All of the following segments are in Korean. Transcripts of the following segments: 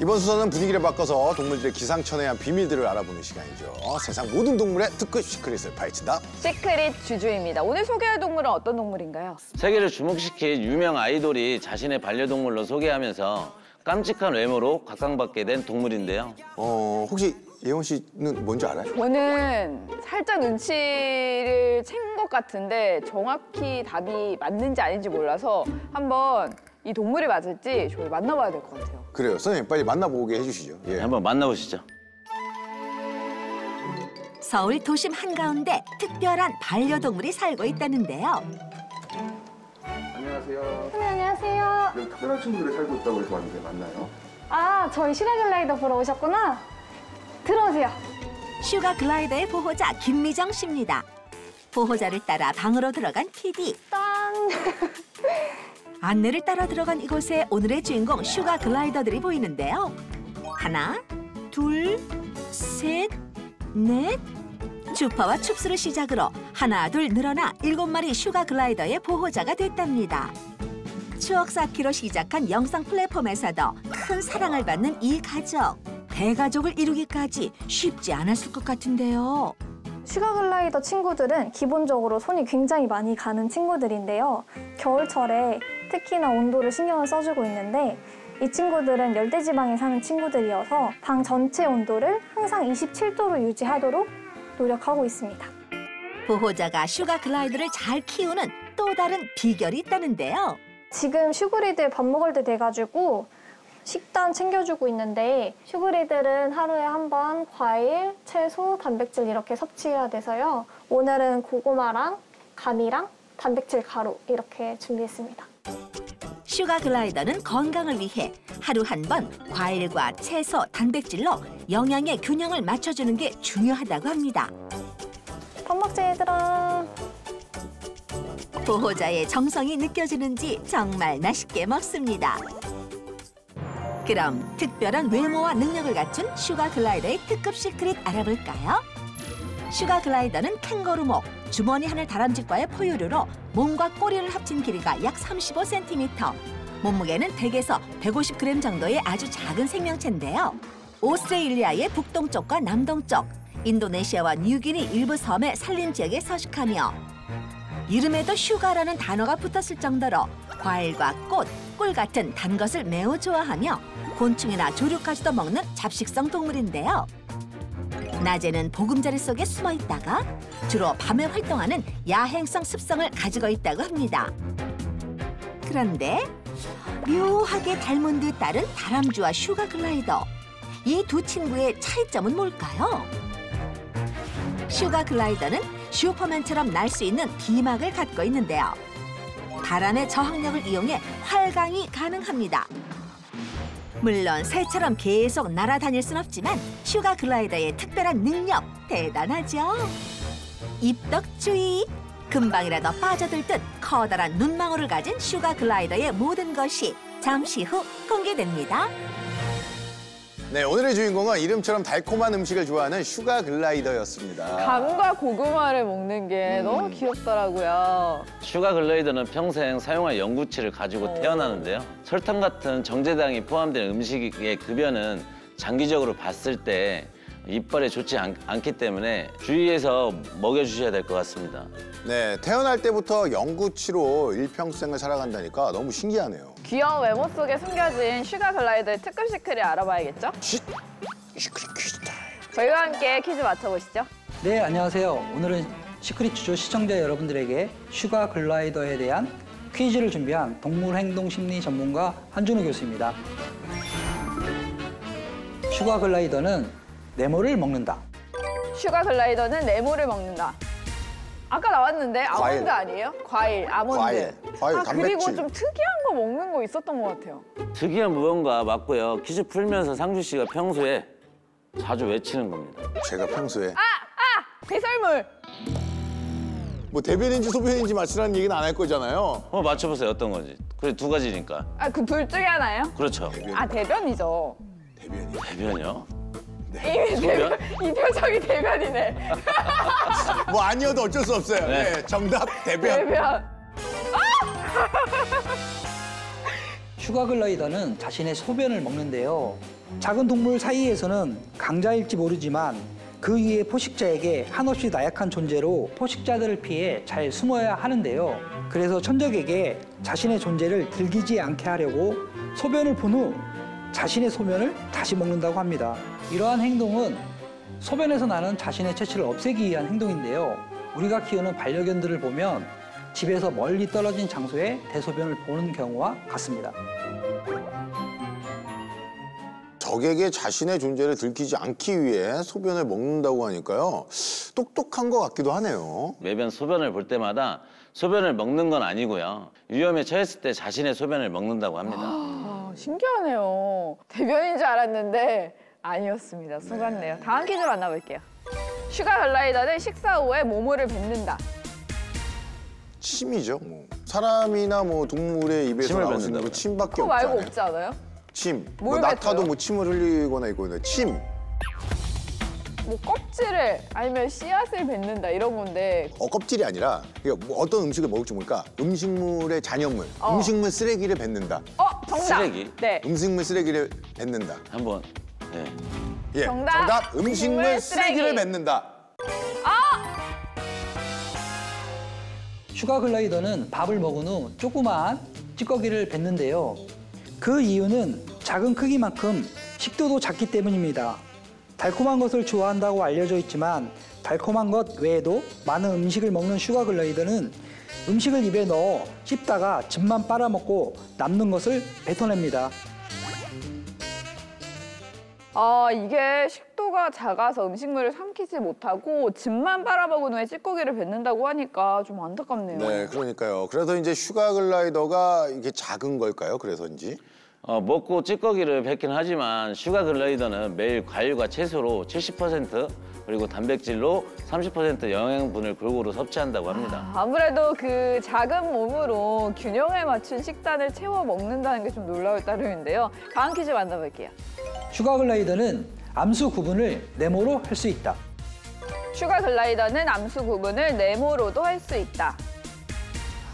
이번 수서는 분위기를 바꿔서 동물들의 기상천외한 비밀들을 알아보는 시간이죠. 세상 모든 동물의 특급 시크릿을 파헤친다. 시크릿 주주입니다. 오늘 소개할 동물은 어떤 동물인가요? 세계를 주목시킨 유명 아이돌이 자신의 반려동물로 소개하면서 깜찍한 외모로 각광받게 된 동물인데요. 혹시 예원 씨는 뭔지 알아요? 저는 살짝 눈치를 챈 것 같은데 정확히 답이 맞는지 아닌지 몰라서 한번 이 동물이 맞을지 저희 만나봐야 될 것 같아요. 그래요. 선생님 빨리 만나보게 해주시죠. 예. 한번 만나보시죠. 서울 도심 한가운데 특별한 반려동물이 살고 있다는데요. 안녕하세요. 네, 안녕하세요. 여기 특별한 친구들이 살고 있다고 해서 왔는데 맞나요? 아, 저희 슈가 글라이더 보러 오셨구나. 들어오세요. 슈가 글라이더의 보호자 김미정 씨입니다. 보호자를 따라 방으로 들어간 PD. 짠. 안내를 따라 들어간 이곳에 오늘의 주인공 슈가 글라이더들이 보이는데요. 하나, 둘, 셋, 넷. 주파와 춥스를 시작으로 하나, 둘 늘어나 7마리 슈가 글라이더의 보호자가 됐답니다. 추억 쌓기로 시작한 영상 플랫폼에서도 큰 사랑을 받는 이 가족. 대가족을 이루기까지 쉽지 않았을 것 같은데요. 슈가 글라이더 친구들은 기본적으로 손이 굉장히 많이 가는 친구들인데요. 겨울철에 특히나 온도를 신경을 써주고 있는데 이 친구들은 열대지방에 사는 친구들이어서 방 전체 온도를 항상 27도로 유지하도록 노력하고 있습니다. 보호자가 슈가 글라이더를 잘 키우는 또 다른 비결이 있다는데요. 지금 슈그리들 밥 먹을 때 돼가지고 식단 챙겨주고 있는데 슈그리들은 하루에 한 번 과일, 채소, 단백질 이렇게 섭취해야 돼서요. 오늘은 고구마랑 감이랑 단백질 가루 이렇게 준비했습니다. 슈가 글라이더는 건강을 위해 하루 한 번 과일과 채소, 단백질로 영양의 균형을 맞춰주는 게 중요하다고 합니다. 밥 먹자 얘들아. 보호자의 정성이 느껴지는지 정말 맛있게 먹습니다. 그럼 특별한 외모와 능력을 갖춘 슈가 글라이더의 특급 시크릿 알아볼까요? 슈가 글라이더는 캥거루목, 주머니 하늘 다람쥐과의 포유류로 몸과 꼬리를 합친 길이가 약 35cm, 몸무게는 100에서 150g 정도의 아주 작은 생명체인데요. 오스트레일리아의 북동쪽과 남동쪽, 인도네시아와 뉴기니 일부 섬의 산림 지역에 서식하며 이름에도 슈가라는 단어가 붙었을 정도로 과일과 꽃, 꿀 같은 단 것을 매우 좋아하며 곤충이나 조류까지도 먹는 잡식성 동물인데요. 낮에는 보금자리 속에 숨어 있다가 주로 밤에 활동하는 야행성 습성을 가지고 있다고 합니다. 그런데 묘하게 닮은 듯 다른 다람쥐와 슈가 글라이더. 이 두 친구의 차이점은 뭘까요? 슈가 글라이더는 슈퍼맨처럼 날 수 있는 비막을 갖고 있는데요. 바람의 저항력을 이용해 활강이 가능합니다. 물론 새처럼 계속 날아다닐 순 없지만 슈가 글라이더의 특별한 능력 대단하죠. 입덕 주의! 금방이라도 빠져들 듯 커다란 눈망울을 가진 슈가 글라이더의 모든 것이 잠시 후 공개됩니다. 네, 오늘의 주인공은 이름처럼 달콤한 음식을 좋아하는 슈가 글라이더였습니다. 감과 고구마를 먹는 게 너무 귀엽더라고요. 슈가 글라이더는 평생 사용할 영구치를 가지고 태어나는데요. 설탕 같은 정제당이 포함된 음식의 급여는 장기적으로 봤을 때 이빨에 좋지 않기 때문에 주의해서 먹여주셔야 될 것 같습니다. 네, 태어날 때부터 영구치로 일평생을 살아간다니까 너무 신기하네요. 귀여운 외모 속에 숨겨진 슈가 글라이더의 특급 시크릿 알아봐야겠죠? 시크릿 퀴즈 타임. 저희와 함께 퀴즈 맞춰보시죠. 네, 안녕하세요. 오늘은 시크릿 주조 시청자 여러분들에게 슈가 글라이더에 대한 퀴즈를 준비한 동물행동심리 전문가 한준우 교수입니다. 슈가 글라이더는 네모를 먹는다. 슈가 글라이더는 네모를 먹는다. 아까 나왔는데 과일. 아몬드 아니에요? 과일, 아몬드. 과일, 아, 단백질. 그리고 좀 특이한 거 먹는 거 있었던 것 같아요. 특이한 무언가 맞고요. 퀴즈 풀면서 상주 씨가 평소에 자주 외치는 겁니다. 제가 평소에 배설물. 뭐 대변인지 소변인지 맞추라는 얘기는 안 할 거잖아요. 맞춰보세요. 어떤 건지. 그래, 두 가지니까. 아, 그 둘 중에 하나요? 그렇죠. 아, 대변이죠. 대변인. 대변이요? 이미 소변? 이 표정이 대변이네. 뭐 아니어도 어쩔 수 없어요. 네. 네, 정답 대변. 대변. 슈가 글라이더는 자신의 소변을 먹는데요. 작은 동물 사이에서는 강자일지 모르지만 그 위에 포식자에게 한없이 나약한 존재로 포식자들을 피해 잘 숨어야 하는데요. 그래서 천적에게 자신의 존재를 들키지 않게 하려고 소변을 본 후 자신의 소변을 다시 먹는다고 합니다. 이러한 행동은 소변에서 나는 자신의 체취를 없애기 위한 행동인데요. 우리가 키우는 반려견들을 보면 집에서 멀리 떨어진 장소에 대소변을 보는 경우와 같습니다. 적에게 자신의 존재를 들키지 않기 위해 소변을 먹는다고 하니까요. 똑똑한 것 같기도 하네요. 매번 소변을 볼 때마다 소변을 먹는 건 아니고요. 위험에 처했을 때 자신의 소변을 먹는다고 합니다. 아, 신기하네요. 대변인 줄 알았는데 아니었습니다. 속았네요. 다음 퀴즈 만나볼게요. 슈가 글라이더는 식사 후에 모모를 뱉는다. 침이죠. 뭐. 사람이나 뭐 동물의 입에서 침을 나올 수 있는 거 뱉는다고요? 침밖에 그거 없지 말고 않아요? 없지 않아요? 침. 뭘 나타도 뱉어요? 뭐 침을 흘리거나 있거든요. 침. 뭐 껍질을 아니면 씨앗을 뱉는다 이런 건데 껍질이 아니라 그러니까 뭐 어떤 음식을 먹을지 모르니까 음식물의 잔여물, 음식물 쓰레기를 뱉는다. 정답! 쓰레기? 네. 음식물 쓰레기를 뱉는다. 한번 네. 예, 정답! 음식물 음식물 쓰레기를 쓰레기. 뱉는다. 슈가 글라이더는 밥을 먹은 후 조그마한 찌꺼기를 뱉는데요. 그 이유는 작은 크기만큼 식도도 작기 때문입니다. 달콤한 것을 좋아한다고 알려져 있지만 달콤한 것 외에도 많은 음식을 먹는 슈가 글라이더는 음식을 입에 넣어 씹다가 즙만 빨아먹고 남는 것을 뱉어냅니다. 이게 식도가 작아서 음식물을 삼키지 못하고 즙만 빨아먹은 후에 찌꺼기를 뱉는다고 하니까 좀 안타깝네요. 네, 그러니까요. 그래서 이제 슈가 글라이더가 이게 작은 걸까요? 그래서인지. 먹고 찌꺼기를 뱉긴 하지만 슈가 글라이더는 매일 과일과 채소로 70% 그리고 단백질로 30% 영양분을 골고루 섭취한다고 합니다. 아무래도 그 작은 몸으로 균형에 맞춘 식단을 채워 먹는다는 게 좀 놀라울 따름인데요. 다음 퀴즈 만나볼게요. 슈가 글라이더는 암수 구분을 네모로 할 수 있다. 슈가 글라이더는 암수 구분을 네모로도 할 수 있다.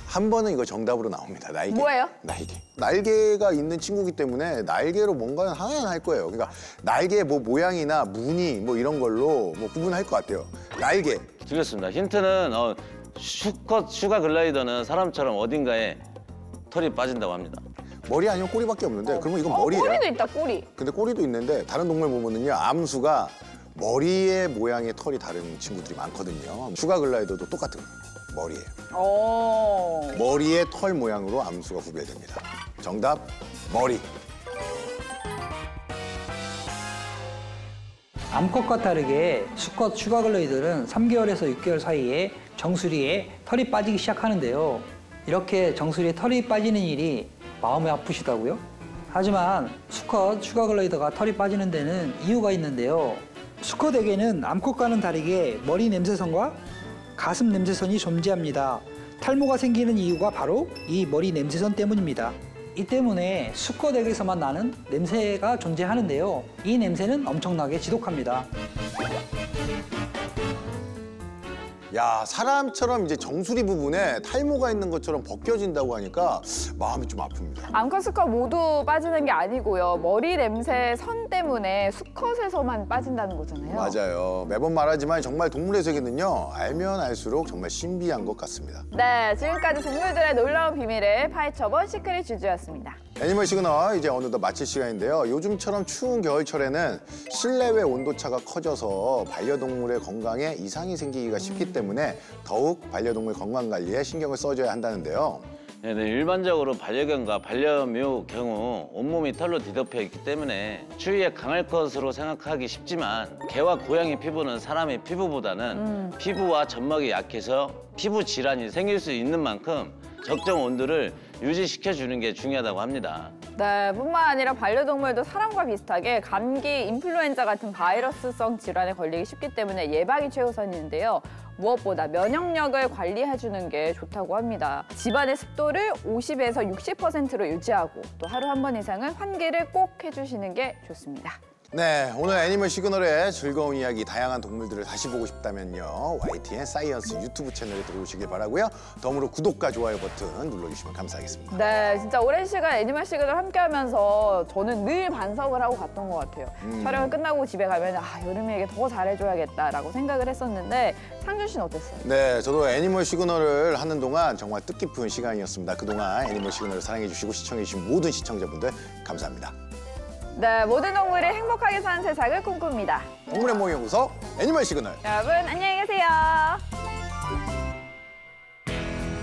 한 번은 이거 정답으로 나옵니다. 날개. 뭐예요? 날개. 날개가 있는 친구기 때문에 날개로 뭔가는 하나는 할 거예요. 그러니까 날개 뭐 모양이나 무늬 뭐 이런 걸로 뭐 구분할 것 같아요. 날개. 틀렸습니다. 힌트는 슈가 글라이더는 사람처럼 어딘가에 털이 빠진다고 합니다. 머리 아니면 꼬리밖에 없는데 그러면 이건 머리예요. 꼬리도 있다, 꼬리. 근데 꼬리도 있는데 다른 동물 보면은요 암수가 머리의 모양의 털이 다른 친구들이 많거든요. 슈가 글라이더도 똑같은 머리예요. 머리의 털 모양으로 암수가 구별됩니다. 정답 머리. 암컷과 다르게 수컷 슈가 글라이더는 3개월에서 6개월 사이에 정수리에 털이 빠지기 시작하는데요. 이렇게 정수리에 털이 빠지는 일이 마음이 아프시다고요? 하지만 수컷 슈가 글라이더가 털이 빠지는 데는 이유가 있는데요. 수컷에게는 암컷과는 다르게 머리 냄새선과 가슴 냄새선이 존재합니다. 탈모가 생기는 이유가 바로 이 머리 냄새선 때문입니다. 이 때문에 수컷에게서만 나는 냄새가 존재하는데요. 이 냄새는 엄청나게 지독합니다. 야 사람처럼 이제 정수리 부분에 탈모가 있는 것처럼 벗겨진다고 하니까 마음이 좀 아픕니다. 암컷, 수컷 모두 빠지는 게 아니고요. 머리 냄새 선 때문에 수컷에서만 빠진다는 거잖아요. 맞아요. 매번 말하지만 정말 동물의 세계는요 알면 알수록 정말 신비한 것 같습니다. 네, 지금까지 동물들의 놀라운 비밀을 파헤쳐본 시크릿 주주였습니다. 애니멀 시그널 이제 어느덧 마칠 시간인데요. 요즘처럼 추운 겨울철에는 실내외 온도차가 커져서 반려동물의 건강에 이상이 생기기가 쉽기 때문에 더욱 반려동물 건강 관리에 신경을 써줘야 한다는데요. 네, 일반적으로 반려견과 반려묘 경우 온몸이 털로 뒤덮여 있기 때문에 추위에 강할 것으로 생각하기 쉽지만 개와 고양이 피부는 사람의 피부보다는 피부와 점막이 약해서 피부 질환이 생길 수 있는 만큼 적정 온도를 유지시켜주는 게 중요하다고 합니다. 네, 뿐만 아니라 반려동물도 사람과 비슷하게 감기, 인플루엔자 같은 바이러스성 질환에 걸리기 쉽기 때문에 예방이 최우선인데요. 무엇보다 면역력을 관리해주는 게 좋다고 합니다. 집안의 습도를 50에서 60%로 유지하고 또 하루 한 번 이상은 환기를 꼭 해주시는 게 좋습니다. 네, 오늘 애니멀 시그널의 즐거운 이야기, 다양한 동물들을 다시 보고 싶다면요. YTN 사이언스 유튜브 채널에 들어오시길 바라고요. 덤으로 구독과 좋아요 버튼 눌러주시면 감사하겠습니다. 네, 진짜 오랜 시간 애니멀 시그널 함께하면서 저는 늘 반성을 하고 갔던 것 같아요. 촬영을 끝나고 집에 가면 여름이에게 더 잘해줘야겠다라고 생각을 했었는데 상준 씨는 어땠어요? 네, 저도 애니멀 시그널을 하는 동안 정말 뜻깊은 시간이었습니다. 그동안 애니멀 시그널을 사랑해주시고 시청해주신 모든 시청자분들 감사합니다. 네, 모든 동물이 행복하게 사는 세상을 꿈꿉니다. 동물의 모형연구소 애니멀 시그널. 여러분 안녕히 계세요.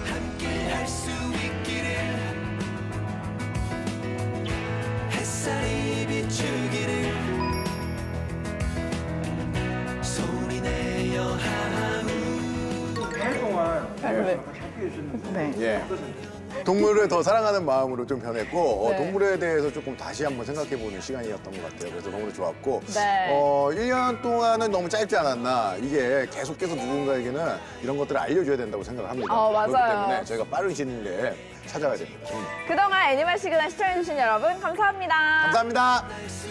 함께할 수 있기를 햇살이 비추기를 소리 내어 하우 달 동안 함께 해주셨는데 예. 동물을 더 사랑하는 마음으로 좀 변했고 네. 동물에 대해서 조금 다시 한번 생각해보는 시간이었던 것 같아요. 그래서 너무 좋았고 네. 1년 동안은 너무 짧지 않았나. 이게 계속해서 누군가에게는 이런 것들을 알려줘야 된다고 생각을 합니다. 맞아요. 그렇기 때문에 저희가 빠른 시일 내에 찾아가야 됩니다. 그동안 애니멀 시그널 시청해주신 여러분 감사합니다. 감사합니다. 수